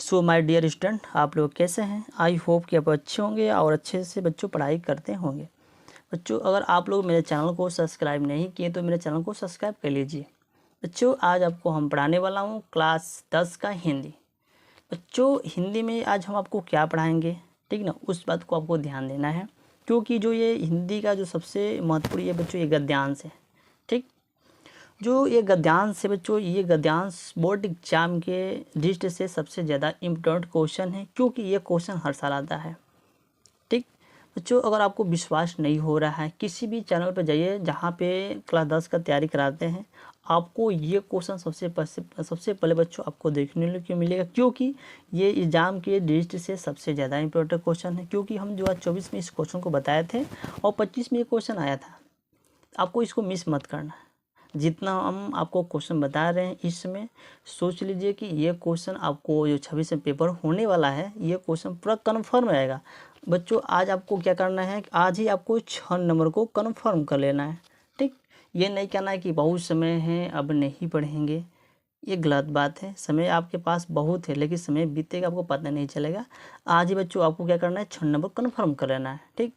So my dear student, आप लोग कैसे हैं? आई होप कि आप अच्छे होंगे और अच्छे से बच्चों पढ़ाई करते होंगे। बच्चों, अगर आप लोग मेरे चैनल को सब्सक्राइब नहीं किए तो मेरे चैनल को सब्सक्राइब कर लीजिए। बच्चों, आज आपको हम पढ़ाने वाला हूँ क्लास 10 का हिंदी। बच्चों, हिंदी में आज हम आपको क्या पढ़ाएंगे, ठीक ना, उस बात को आपको ध्यान देना है, क्योंकि जो ये हिंदी का जो सबसे महत्वपूर्ण ये बच्चों ये गद्यांश है। ठीक, जो ये गद्यांश है बच्चों, ये गद्यांश बोर्ड एग्जाम के दृष्टि से सबसे ज़्यादा इम्पोर्टेंट क्वेश्चन है, क्योंकि ये क्वेश्चन हर साल आता है। ठीक बच्चों, अगर आपको विश्वास नहीं हो रहा है, किसी भी चैनल पर जाइए जहाँ पे क्लास 10 का तैयारी कराते हैं, आपको ये क्वेश्चन सबसे पहले बच्चों आपको देखने को मिलेगा, क्योंकि ये एग्जाम के दृष्टि से सबसे ज़्यादा इम्पोर्टेंट क्वेश्चन है। क्योंकि हम जो आज 24 में इस क्वेश्चन को बताए थे और 25 में ये क्वेश्चन आया था, आपको इसको मिस मत करना। जितना हम आपको क्वेश्चन बता रहे हैं इसमें सोच लीजिए कि ये क्वेश्चन आपको जो 26 में पेपर होने वाला है, ये क्वेश्चन पूरा कन्फर्म आएगा। बच्चों, आज आपको क्या करना है, आज ही आपको 6 नंबर को कन्फर्म कर लेना है। ठीक, ये नहीं कहना है कि बहुत समय है अब नहीं पढ़ेंगे, ये गलत बात है। समय आपके पास बहुत है, लेकिन समय बीतेगा आपको पता नहीं चलेगा। आज ही बच्चों आपको क्या करना है, 6 नंबर कन्फर्म कर लेना है। ठीक,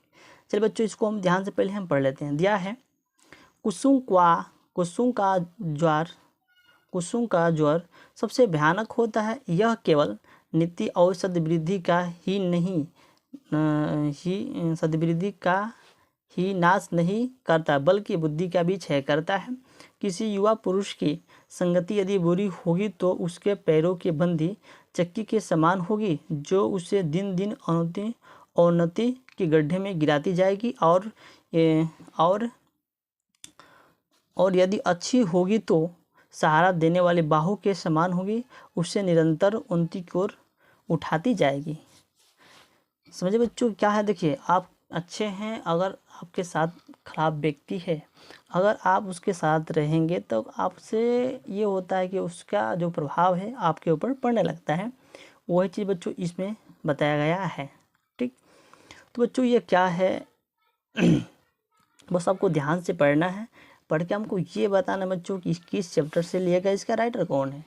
चलिए बच्चों, इसको हम ध्यान से पहले हम पढ़ लेते हैं। दिया है कुसुम का ज्वर सबसे भयानक होता है। यह केवल नीति और सद्वृद्धि का ही नाश नहीं करता, बल्कि बुद्धि का भी क्षय करता है। किसी युवा पुरुष की संगति यदि बुरी होगी तो उसके पैरों की बंधी चक्की के समान होगी, जो उसे दिन दिन अवनति के गड्ढे में गिराती जाएगी, और यदि अच्छी होगी तो सहारा देने वाले बाहु के समान होगी, उससे निरंतर उन्नति की ओर उठाती जाएगी। समझे बच्चों क्या है? देखिए, आप अच्छे हैं, अगर आपके साथ खराब व्यक्ति है, अगर आप उसके साथ रहेंगे तो आपसे ये होता है कि उसका जो प्रभाव है आपके ऊपर पड़ने लगता है। वही चीज़ बच्चों इसमें बताया गया है। ठीक, तो बच्चों ये क्या है बस आपको ध्यान से पढ़ना है। पढ़ के हमको ये बताना बच्चों कि किस चैप्टर से लिया गया, इसका राइटर कौन है।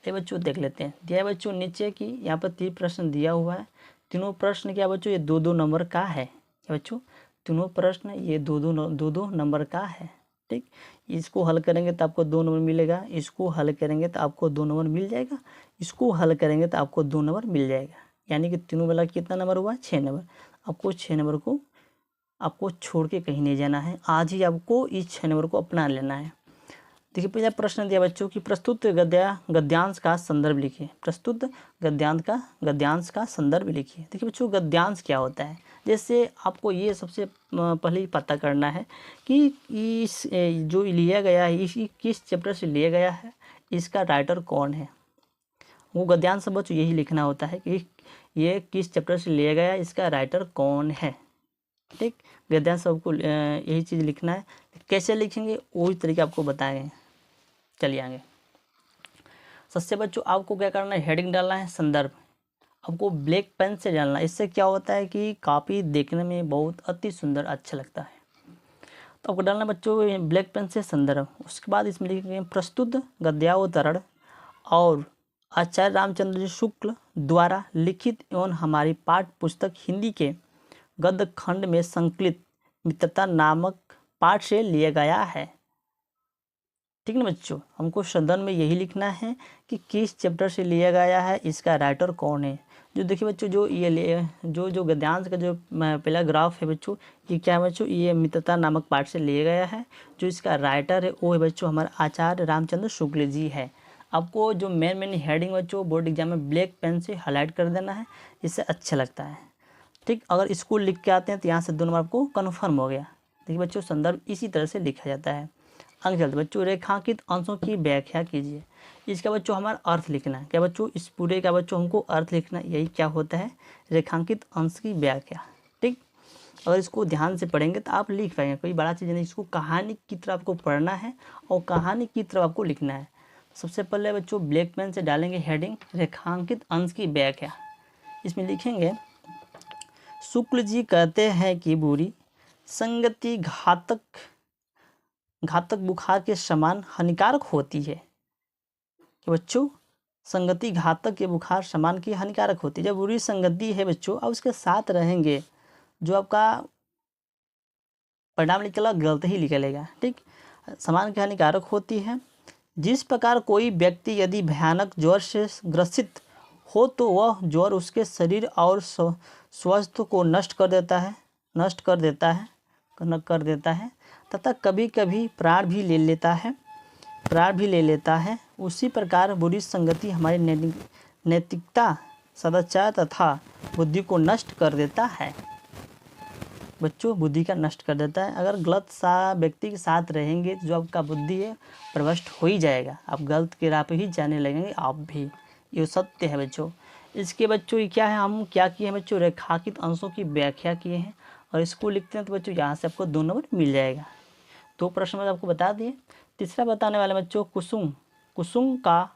ये बच्चों देख लेते हैं। दिया है बच्चों नीचे की, यहाँ पर 3 प्रश्न दिया हुआ है। तीनों प्रश्न क्या बच्चों, ये 2-2 नंबर का है। बच्चों, तीनों प्रश्न ये 2-2 नंबर का है। ठीक, इसको हल करेंगे तो आपको 2 नंबर मिलेगा, इसको हल करेंगे तो आपको 2 नंबर मिल जाएगा, इसको हल करेंगे तो आपको 2 नंबर मिल जाएगा। यानी कि तीनों वाला कितना नंबर हुआ, 6 नंबर। आपको 6 नंबर को आपको छोड़ के कहीं नहीं जाना है, आज ही आपको इस 6 नंबर को अपना लेना है। देखिए, पहला प्रश्न दिया बच्चों कि प्रस्तुत गद्यांश का संदर्भ लिखिए। प्रस्तुत गद्यांश का संदर्भ लिखिए। देखिए बच्चों, गद्यांश क्या होता है, जैसे आपको ये सबसे पहले पता करना है कि इस जो लिया गया है, इस किस चैप्टर से लिया गया है, इसका राइटर कौन है। वो गद्यांश बच्चों यही लिखना होता है कि ये किस चैप्टर से लिया गया है, इसका राइटर कौन है। ठीक, गद्यांश सबको यही चीज़ लिखना है। कैसे लिखेंगे वही तरीके आपको बताएंगे। चलिए आगे। सबसे बच्चों आपको क्या करना है, हेडिंग डालना है संदर्भ। आपको ब्लैक पेन से डालना है, इससे क्या होता है कि कॉपी देखने में बहुत अति सुंदर अच्छा लगता है। तो आपको डालना बच्चों ब्लैक पेन से संदर्भ। उसके बाद इसमें लिखेंगे प्रस्तुत गद्यावतरण और आचार्य रामचंद्र जी शुक्ल द्वारा लिखित एवं हमारी पाठ्य पुस्तक हिंदी के गद्य खंड में संकलित मित्रता नामक पाठ से लिया गया है। ठीक ना बच्चों, हमको संदर्भ में यही लिखना है कि किस चैप्टर से लिया गया है, इसका राइटर कौन है। जो देखिए बच्चों, जो ये जो गद्यांश का जो पहला ग्राफ है बच्चों, ये क्या है बच्चों, ये मित्रता नामक पाठ से लिया गया है। जो इसका राइटर है वो है बच्चों हमारा आचार्य रामचंद्र शुक्ल जी है। आपको जो मेन हेडिंग बच्चों बोर्ड एग्जाम में ब्लैक पेन से हाईलाइट कर देना है, इससे अच्छा लगता है। ठीक, अगर स्कूल लिख के आते हैं तो यहाँ से 2 नंबर आपको कन्फर्म हो गया। देखिए बच्चों, संदर्भ इसी तरह से लिखा जाता है। अंक चलते बच्चों, रेखांकित अंशों की व्याख्या कीजिए। इसका बच्चों हमारा अर्थ लिखना है। क्या बच्चों, इस पूरे का बच्चों हमको अर्थ लिखना है, यही क्या होता है, रेखांकित अंश की व्याख्या। ठीक, अगर इसको ध्यान से पढ़ेंगे तो आप लिख पाएंगे, कोई बड़ा चीज़ नहीं। इसको कहानी की तरफ आपको पढ़ना है और कहानी की तरफ आपको लिखना है। सबसे पहले बच्चों ब्लैक पेन से डालेंगे हेडिंग रेखांकित अंश की व्याख्या। इसमें लिखेंगे शुक्ल जी कहते हैं कि बुरी संगति घातक बुखार के समान हानिकारक होती है। कि बच्चों, संगति घातक, ये बुखार समान की हानिकारक होती है। जब बुरी संगति है बच्चों और उसके साथ रहेंगे, जो आपका परिणाम निकला गलत ही निकलेगा। ठीक, समान की हानिकारक होती है। जिस प्रकार कोई व्यक्ति यदि भयानक ज्वर से ग्रसित हो तो वह ज्वर उसके शरीर और स्वास्थ्य को नष्ट कर देता है तथा कभी कभी प्राण भी ले लेता है। उसी प्रकार बुरी संगति हमारी नैतिकता, सदाचार तथा बुद्धि को नष्ट कर देता है। बच्चों, बुद्धि का नष्ट कर देता है। अगर गलत व्यक्ति के साथ रहेंगे तो जो आपका बुद्धि है प्रभ्रष्ट हो ही जाएगा, आप गलत के राह पे ही जाने लगेंगे आप भी। ये सत्य है बच्चों। इसके बच्चों ये क्या है, हम क्या किए हैं बच्चों, रेखांकित अंशों की व्याख्या किए हैं और इसको लिखते हैं तो बच्चों यहाँ से आपको 2 नंबर मिल जाएगा। 2 प्रश्न में आपको बता दिए। तीसरा बताने वाले बच्चों, कुसुम का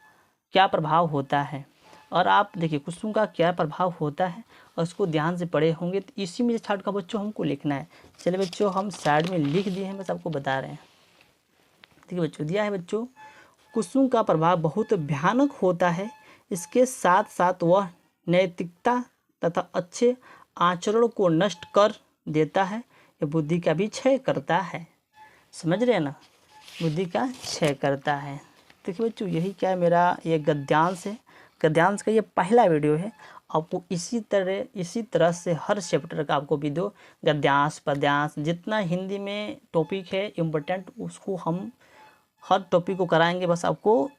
क्या प्रभाव होता है। और आप देखिए कुसुम का क्या प्रभाव होता है और उसको ध्यान से पढ़े होंगे तो इसी में छाट का बच्चों हमको लिखना है। चलिए बच्चों, हम साइड में लिख दिए हैं, बस आपको बता रहे हैं। ठीक है बच्चों, दिया है बच्चों, कुसुम का प्रभाव बहुत भयानक होता है। इसके साथ साथ वह नैतिकता तथा अच्छे आचरण को नष्ट कर देता है। यह बुद्धि का भी क्षय करता है। समझ रहे हैं ना, बुद्धि का क्षय करता है। देखिए बच्चों, यही क्या है, मेरा ये गद्यांश है। गद्यांश का ये पहला वीडियो है। आपको इसी तरह से हर चैप्टर का आपको वीडियो, गद्यांश, पद्यांश, जितना हिंदी में टॉपिक है इम्पोर्टेंट, उसको हम हर टॉपिक को कराएंगे। बस आपको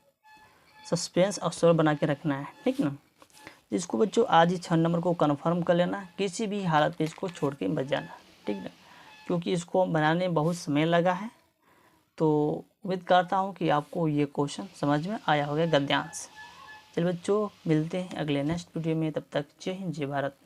सस्पेंस और स्वर बना के रखना है, ठीक ना। इसको बच्चों आज ही 6 नंबर को कन्फर्म कर लेना, किसी भी हालत में इसको छोड़ के मत जाना, ठीक ना, क्योंकि इसको बनाने में बहुत समय लगा है। तो उम्मीद करता हूँ कि आपको ये क्वेश्चन समझ में आया होगा, गद्यांश। चलिए बच्चों, मिलते हैं अगले नेक्स्ट वीडियो में। तब तक जय हिंद, जय भारत।